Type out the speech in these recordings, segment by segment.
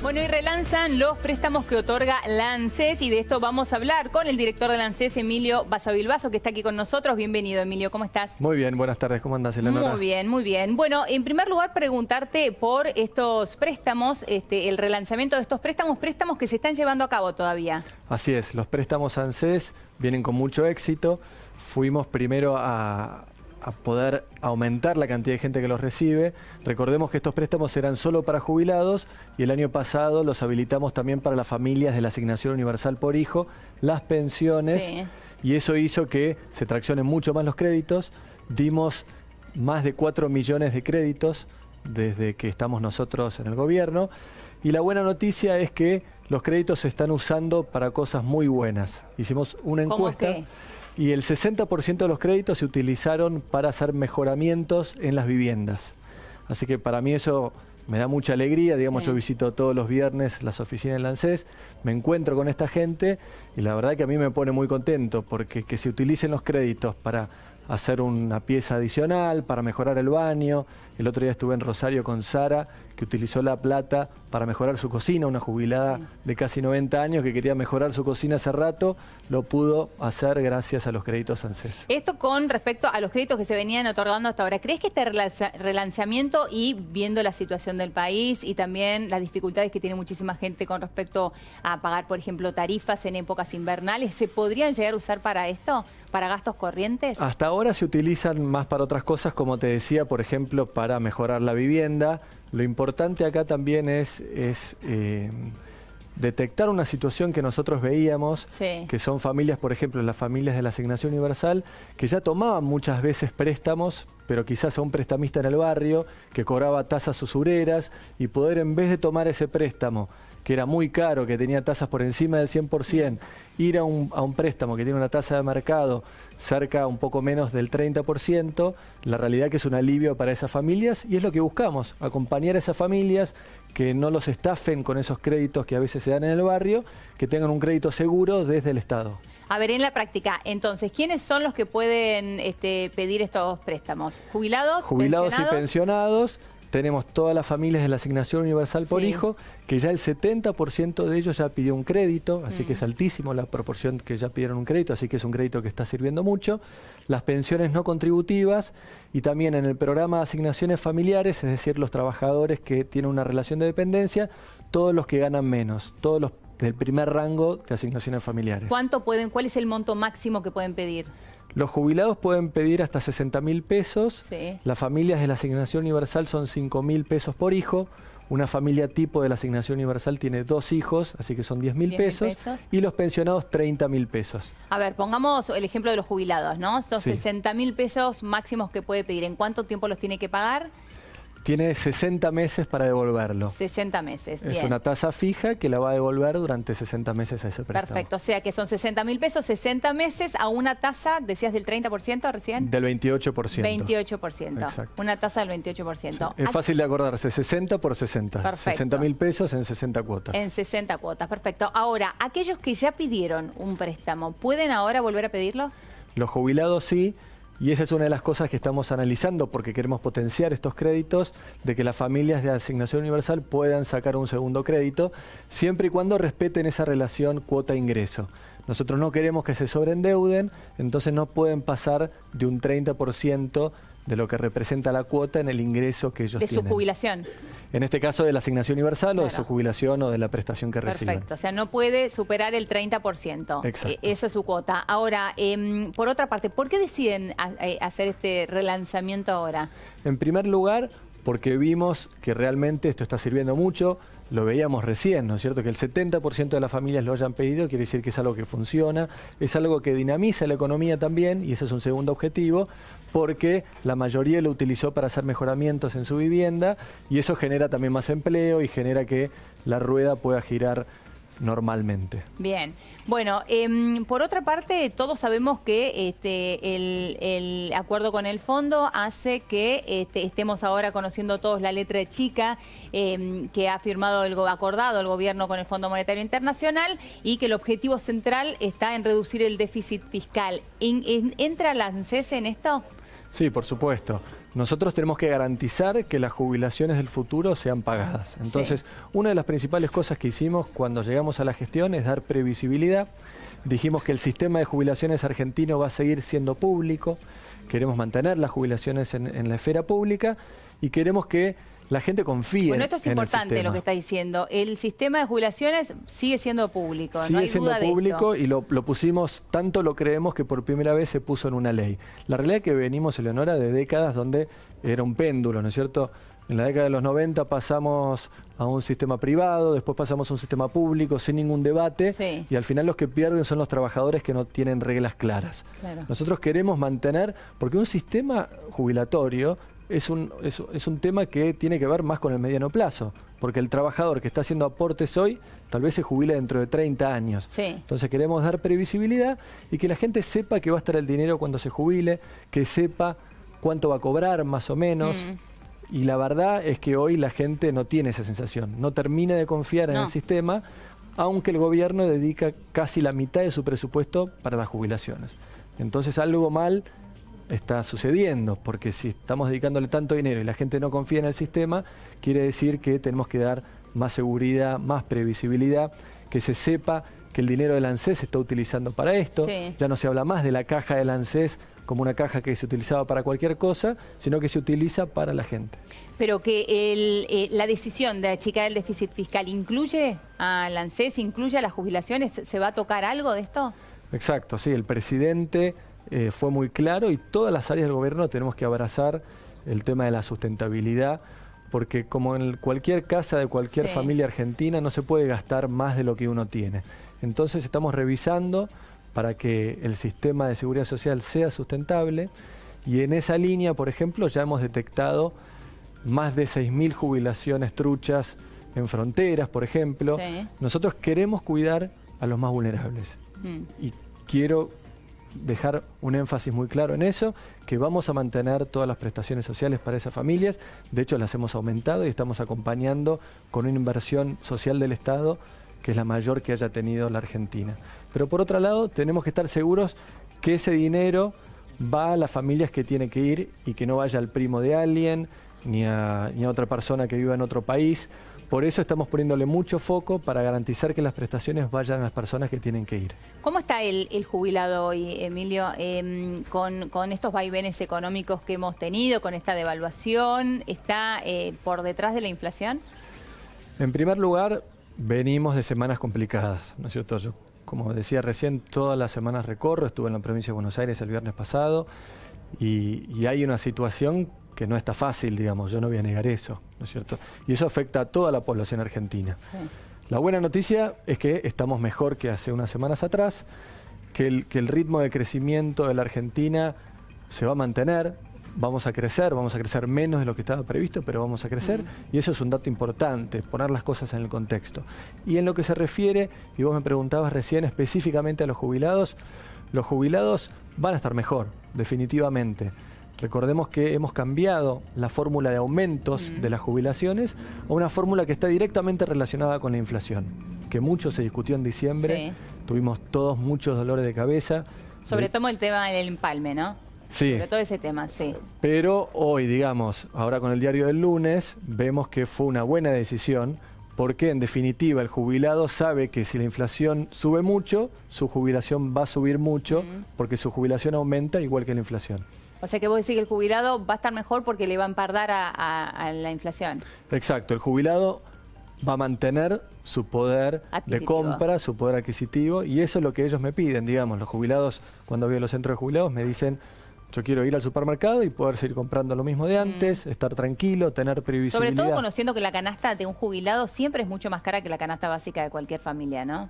Bueno, y relanzan los préstamos que otorga la ANSES y de esto vamos a hablar con el director de la ANSES, Emilio Basavilbaso, que está aquí con nosotros. Bienvenido, Emilio, ¿cómo estás? Muy bien, buenas tardes, ¿cómo andás, Eleonora? Muy bien, muy bien. Bueno, en primer lugar, preguntarte por estos préstamos, el relanzamiento de estos préstamos que se están llevando a cabo todavía. Así es, los préstamos ANSES vienen con mucho éxito. Fuimos primero a poder aumentar la cantidad de gente que los recibe. Recordemos que estos préstamos eran solo para jubilados y el año pasado los habilitamos también para las familias de la Asignación Universal por Hijo, las pensiones, Sí. Y eso hizo que se traccionen mucho más los créditos. Dimos más de 4 millones de créditos desde que estamos nosotros en el gobierno. Y la buena noticia es que los créditos se están usando para cosas muy buenas. Hicimos una encuesta. ¿Cómo qué? Y el 60% de los créditos se utilizaron para hacer mejoramientos en las viviendas. Así que para mí eso me da mucha alegría. Digamos, Sí. Yo visito todos los viernes las oficinas de la ANSES, me encuentro con esta gente y la verdad que a mí me pone muy contento porque que se utilicen los créditos para hacer una pieza adicional, para mejorar el baño. El otro día estuve en Rosario con Sara, que utilizó la plata para mejorar su cocina, una jubilada de casi 90 años que quería mejorar su cocina hace rato, lo pudo hacer gracias a los créditos ANSES. Esto con respecto a los créditos que se venían otorgando hasta ahora. ¿Crees que este relanzamiento y viendo la situación del país y también las dificultades que tiene muchísima gente con respecto a pagar, por ejemplo, tarifas en épocas invernales, se podrían llegar a usar para esto, para gastos corrientes? Hasta ahora se utilizan más para otras cosas, como te decía, por ejemplo, para mejorar la vivienda. Lo importante acá también es detectar una situación que nosotros veíamos, Sí. que son familias, por ejemplo, las familias de la Asignación Universal, que ya tomaban muchas veces préstamos, pero quizás a un prestamista en el barrio que cobraba tasas usureras, y poder, en vez de tomar ese préstamo, que era muy caro, que tenía tasas por encima del 100%, ir a un préstamo que tiene una tasa de mercado cerca un poco menos del 30%, la realidad que es un alivio para esas familias y es lo que buscamos, acompañar a esas familias, que no los estafen con esos créditos que a veces se dan en el barrio, que tengan un crédito seguro desde el Estado. A ver, en la práctica, entonces, ¿quiénes son los que pueden pedir estos préstamos? ¿Jubilados? Jubilados y ¿Pensionados? pensionados. Tenemos todas las familias de la Asignación Universal por Sí. Hijo, que ya el 70% de ellos ya pidió un crédito, así que es altísimo la proporción que ya pidieron un crédito, así que es un crédito que está sirviendo mucho. Las pensiones no contributivas y también en el programa de asignaciones familiares, es decir, los trabajadores que tienen una relación de dependencia, todos los que ganan menos, todos los del primer rango de asignaciones familiares. ¿Cuál es el monto máximo que pueden pedir? Los jubilados pueden pedir hasta 60.000 pesos. Sí. Las familias de la Asignación Universal son 5.000 pesos por hijo. Una familia tipo de la Asignación Universal tiene 2 hijos, así que son 10.000 pesos. Y los pensionados 30.000 pesos. A ver, pongamos el ejemplo de los jubilados, ¿no? Son Sí. 60.000 pesos máximos que puede pedir. ¿En cuánto tiempo los tiene que pagar? Tiene 60 meses para devolverlo. 60 meses, Es bien. una tasa fija que la va a devolver durante 60 meses a ese préstamo. Perfecto, o sea que son 60.000 pesos, 60 meses a una tasa, decías del 30% recién. Del 28%. 28%. Exacto. Una tasa del 28%. Es fácil de acordarse, 60 por 60. Perfecto. 60.000 pesos en 60 cuotas. En 60 cuotas, perfecto. Ahora, aquellos que ya pidieron un préstamo, ¿pueden ahora volver a pedirlo? Los jubilados sí, y esa es una de las cosas que estamos analizando porque queremos potenciar estos créditos, de que las familias de Asignación Universal puedan sacar un segundo crédito, siempre y cuando respeten esa relación cuota-ingreso. Nosotros no queremos que se sobreendeuden, entonces no pueden pasar de un 30% de lo que representa la cuota en el ingreso que ellos De tienen. su jubilación. En este caso de la Asignación Universal o de Claro. su jubilación o de la prestación que reciben. Perfecto, o sea, no puede superar el 30%. Exacto. Esa es su cuota. Ahora, por otra parte, ¿por qué deciden hacer este relanzamiento ahora? En primer lugar, porque vimos que realmente esto está sirviendo mucho, lo veíamos recién, ¿no es cierto? Que el 70% de las familias lo hayan pedido, quiere decir que es algo que funciona, es algo que dinamiza la economía también, y ese es un segundo objetivo, porque la mayoría lo utilizó para hacer mejoramientos en su vivienda, y eso genera también más empleo y genera que la rueda pueda girar normalmente. Bien. Bueno, por otra parte, todos sabemos que el acuerdo con el fondo hace que estemos ahora conociendo todos la letra chica que ha firmado acordado el gobierno con el Fondo Monetario Internacional y que el objetivo central está en reducir el déficit fiscal. ¿Entra la ANSES en esto? Sí, por supuesto. Nosotros tenemos que garantizar que las jubilaciones del futuro sean pagadas. Entonces, una de las principales cosas que hicimos cuando llegamos a la gestión es dar previsibilidad. Dijimos que el sistema de jubilaciones argentino va a seguir siendo público. Queremos mantener las jubilaciones en la esfera pública y queremos que la gente confíe. Bueno, esto es importante lo que está diciendo. El sistema de jubilaciones sigue siendo público, sigue no hay siendo duda de público esto. y lo pusimos, tanto lo creemos que por primera vez se puso en una ley. La realidad es que venimos, Eleonora, de décadas donde era un péndulo, ¿no es cierto? En la década de los 90 pasamos a un sistema privado, después pasamos a un sistema público sin ningún debate y al final los que pierden son los trabajadores que no tienen reglas claras. Claro. Nosotros queremos mantener, porque un sistema jubilatorio es un tema que tiene que ver más con el mediano plazo, porque el trabajador que está haciendo aportes hoy tal vez se jubile dentro de 30 años. Entonces queremos dar previsibilidad y que la gente sepa que va a estar el dinero cuando se jubile, que sepa cuánto va a cobrar más o menos. Y la verdad es que hoy la gente no tiene esa sensación, no termina de confiar en el sistema, aunque el gobierno dedica casi la mitad de su presupuesto para las jubilaciones. Entonces algo mal está sucediendo, porque si estamos dedicándole tanto dinero y la gente no confía en el sistema, quiere decir que tenemos que dar más seguridad, más previsibilidad, que se sepa que el dinero del ANSES se está utilizando para esto. Ya no se habla más de la caja del ANSES como una caja que se utilizaba para cualquier cosa, sino que se utiliza para la gente. Pero que la decisión de achicar el déficit fiscal incluye al ANSES, incluye a las jubilaciones, ¿se va a tocar algo de esto? Exacto, sí, el presidente fue muy claro y todas las áreas del gobierno tenemos que abrazar el tema de la sustentabilidad, porque como en cualquier casa de cualquier familia argentina no se puede gastar más de lo que uno tiene. Entonces estamos revisando para que el sistema de seguridad social sea sustentable y en esa línea, por ejemplo, ya hemos detectado más de 6.000 jubilaciones truchas en fronteras, por ejemplo. Nosotros queremos cuidar a los más vulnerables y quiero dejar un énfasis muy claro en eso, que vamos a mantener todas las prestaciones sociales para esas familias. De hecho, las hemos aumentado y estamos acompañando con una inversión social del Estado que es la mayor que haya tenido la Argentina. Pero por otro lado, tenemos que estar seguros que ese dinero va a las familias que tiene que ir y que no vaya al primo de alguien, ni a otra persona que viva en otro país. Por eso estamos poniéndole mucho foco para garantizar que las prestaciones vayan a las personas que tienen que ir. ¿Cómo está el jubilado hoy, Emilio, con estos vaivenes económicos que hemos tenido, con esta devaluación? ¿Está por detrás de la inflación? En primer lugar, venimos de semanas complicadas, ¿no es cierto? Yo, como decía recién, todas las semanas recorro, estuve en la provincia de Buenos Aires el viernes pasado y hay una situación que no está fácil, digamos, yo no voy a negar eso, ¿no es cierto? Y eso afecta a toda la población argentina. La buena noticia es que estamos mejor que hace unas semanas atrás, que el ritmo de crecimiento de la Argentina se va a mantener, vamos a crecer menos de lo que estaba previsto, pero vamos a crecer y eso es un dato importante, poner las cosas en el contexto. Y en lo que se refiere, y vos me preguntabas recién específicamente a los jubilados van a estar mejor, definitivamente. Recordemos que hemos cambiado la fórmula de aumentos de las jubilaciones a una fórmula que está directamente relacionada con la inflación, que mucho se discutió en diciembre, tuvimos todos muchos dolores de cabeza. Sobre todo el tema del empalme, ¿no? Sí. Sobre todo ese tema, Pero hoy, digamos, ahora con el diario del lunes, vemos que fue una buena decisión, porque en definitiva el jubilado sabe que si la inflación sube mucho, su jubilación va a subir mucho, porque su jubilación aumenta igual que la inflación. O sea que vos decís que el jubilado va a estar mejor porque le va a empardar a la inflación. Exacto, el jubilado va a mantener su poder de compra, su poder adquisitivo, y eso es lo que ellos me piden, digamos. Los jubilados, cuando voy a los centros de jubilados, me dicen: yo quiero ir al supermercado y poder seguir comprando lo mismo de antes, estar tranquilo, tener previsibilidad. Sobre todo conociendo que la canasta de un jubilado siempre es mucho más cara que la canasta básica de cualquier familia, ¿no?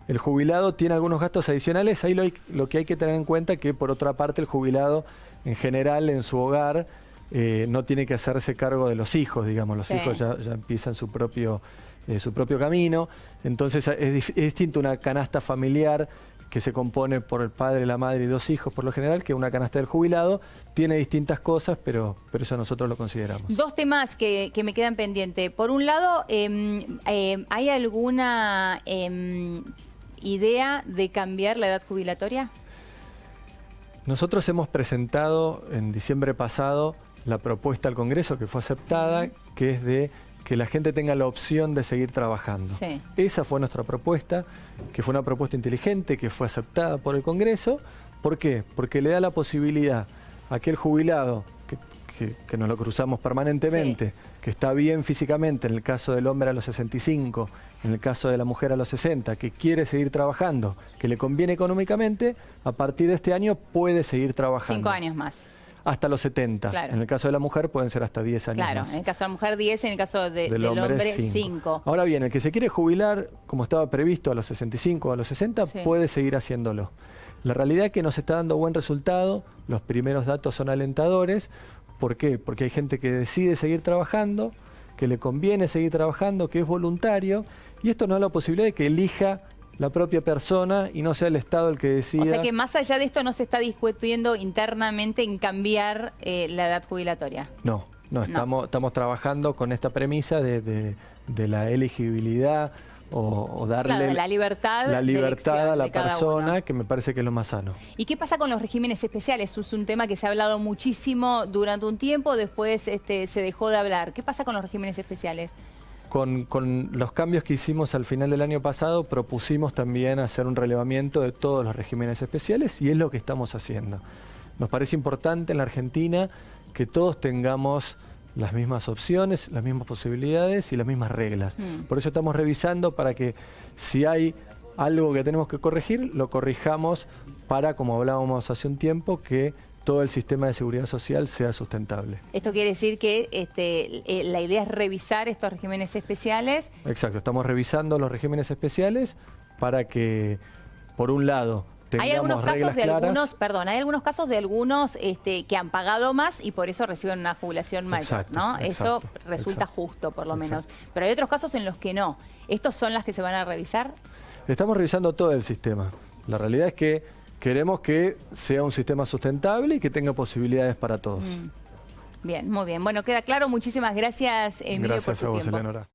El jubilado tiene algunos gastos adicionales, ahí lo que hay que tener en cuenta es que por otra parte el jubilado en general en su hogar no tiene que hacerse cargo de los hijos, digamos, los hijos ya empiezan su propio camino, entonces es distinto una canasta familiar que se compone por el padre, la madre y 2 hijos por lo general, que una canasta del jubilado. Tiene distintas cosas, pero eso nosotros lo consideramos. 2 temas que me quedan pendientes. Por un lado, ¿hay alguna idea de cambiar la edad jubilatoria? Nosotros hemos presentado en diciembre pasado la propuesta al Congreso que fue aceptada, que es de que la gente tenga la opción de seguir trabajando. Sí. Esa fue nuestra propuesta, que fue una propuesta inteligente, que fue aceptada por el Congreso. ¿Por qué? Porque le da la posibilidad a aquel jubilado que nos lo cruzamos permanentemente, que está bien físicamente, en el caso del hombre a los 65, en el caso de la mujer a los 60, que quiere seguir trabajando, que le conviene económicamente, a partir de este año puede seguir trabajando. 5 años más. Hasta los 70. Claro. En el caso de la mujer pueden ser hasta 10 años Claro, más. en el caso de la mujer 10, en el caso del hombre 5. Ahora bien, el que se quiere jubilar, como estaba previsto, a los 65 o a los 60, Sí. puede seguir haciéndolo. La realidad es que nos está dando buen resultado, los primeros datos son alentadores. ¿Por qué? Porque hay gente que decide seguir trabajando, que le conviene seguir trabajando, que es voluntario, y esto nos da la posibilidad de que elija la propia persona y no sea el Estado el que decida. O sea que más allá de esto no se está discutiendo internamente en cambiar la edad jubilatoria. No, estamos trabajando con esta premisa de la elegibilidad o darle Claro, la libertad de elección a la de cada persona, uno. que me parece que es lo más sano. ¿Y qué pasa con los regímenes especiales? Es un tema que se ha hablado muchísimo durante un tiempo, después se dejó de hablar. ¿Qué pasa con los regímenes especiales? Con los cambios que hicimos al final del año pasado, propusimos también hacer un relevamiento de todos los regímenes especiales y es lo que estamos haciendo. Nos parece importante en la Argentina que todos tengamos las mismas opciones, las mismas posibilidades y las mismas reglas. Por eso estamos revisando para que si hay algo que tenemos que corregir, lo corrijamos para, como hablábamos hace un tiempo, que todo el sistema de seguridad social sea sustentable. Esto quiere decir que la idea es revisar estos regímenes especiales. Exacto, estamos revisando los regímenes especiales para que, por un lado, Hay algunos casos de claras. hay algunos casos de algunos que han pagado más y por eso reciben una jubilación mayor, Exacto, ¿no? Eso exacto, resulta exacto, justo, por lo menos. exacto. Pero hay otros casos en los que no. ¿Estos son las que se van a revisar? Estamos revisando todo el sistema. La realidad es que queremos que sea un sistema sustentable y que tenga posibilidades para todos. Bien, muy bien. Bueno, queda claro. Muchísimas gracias, Emilio, por Gracias tu a vos, tiempo. Eleonora.